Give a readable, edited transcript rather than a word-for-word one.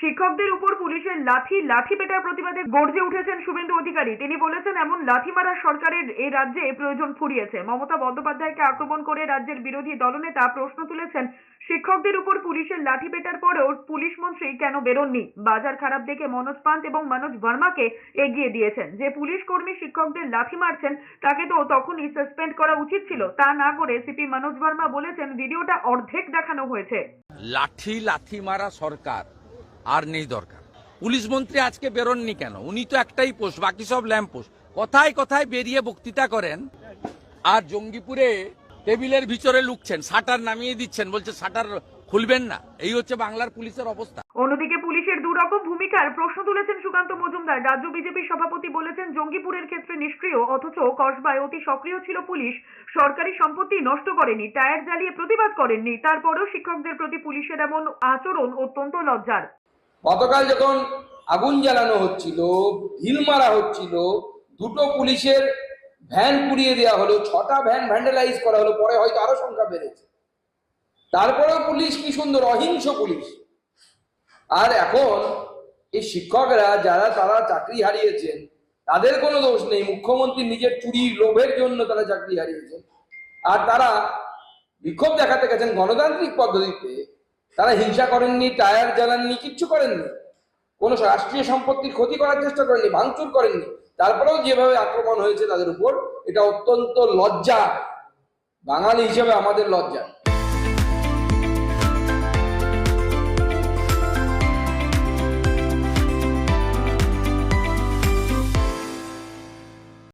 শিক্ষকদের উপর পুলিশের লাঠি পেটার প্রতিবাদে গর্জে উঠেছেন শুভেন্দু অধিকারী। তিনি বলেছেন, এমন লাঠি মারা সরকারের এই রাজ্যে প্রয়োজন ফুরিয়েছে। মমতা বন্দ্যোপাধ্যায়কে আক্রমণ করে রাজ্যের বিরোধী দলনেতা প্রশ্ন তুলেছেন, শিক্ষকদের উপর পুলিশের লাঠি পেটার পরেও পুলিশ মন্ত্রী কেন বেরোননি? বাজার খারাপ দেখে মনোজ পান্ত এবং মনোজ ভার্মাকে এগিয়ে দিয়েছেন। যে পুলিশ কর্মী শিক্ষকদের লাঠি মারছেন তাকে তো তখনই সাসপেন্ড করা উচিত ছিল। তা না করে সিপি মনোজ ভার্মা বলেছেন, ভিডিওটা অর্ধেক দেখানো হয়েছে। লাঠি মারা সরকার আর নেই দরকার। পুলিশ মন্ত্রী আজকে বেরোননি কেন? উনি তো একটাই পোস্ট, বাকি সব ল্যাম্প পোস্ট। কথায় কথায় বেরিয়ে বক্তৃতা করেন আর জঙ্গিপুরে টেবিলের ভিতরে লুকছেন, শাটার নামিয়ে দিচ্ছেন, বলছে শাটার খুলবেন না। এই হচ্ছে বাংলার পুলিশের অবস্থা। অন্যদিকে পুলিশের দুরকম ভূমিকার প্রশ্ন তুলেছেন সুকান্ত মজুমদার। রাজ্য বিজেপির সভাপতি বলেছেন, জঙ্গিপুরের ক্ষেত্রে নিষ্ক্রিয় অথচ কসবায় অতি সক্রিয় ছিল পুলিশ। সরকারি সম্পত্তি নষ্ট করেনি, টায়ার জ্বালিয়ে প্রতিবাদ করেননি। তারপরেও শিক্ষকদের প্রতি পুলিশের এমন আচরণ অত্যন্ত লজ্জার। গতকাল যখন আগুন জ্বালানো হচ্ছিল, ঢিল মারা হচ্ছিল, দুটো পুলিশের ভ্যান পুড়িয়ে দেওয়া হলো, 6টা ভ্যান ভ্যান্ডালাইজ করা হলো, পরে হয়তো আরো সংখ্যা বেড়েছে। তারপরেও পুলিশ কি সুন্দর অহিংস পুলিশ। আর এখন এই শিক্ষকরা যারা তারা চাকরি হারিয়েছেন তাদের কোনো দোষ নেই, মুখ্যমন্ত্রী নিজের চুরির লোভের জন্য তারা চাকরি হারিয়েছেন। আর তারা বিক্ষোভ দেখাতে গেছেন গণতান্ত্রিক পদ্ধতিতে, তারা হিংসা করেননি, টায়ার জ্বালাননি, কিচ্ছু করেননি, কোনো রাষ্ট্রীয় সম্পত্তির ক্ষতি করার চেষ্টা করেননি, ভাঙচুর করেননি। তারপরেও যেভাবে আক্রমণ হয়েছে তাদের উপর, এটা অত্যন্ত লজ্জা, বাঙালি হিসেবে আমাদের লজ্জা।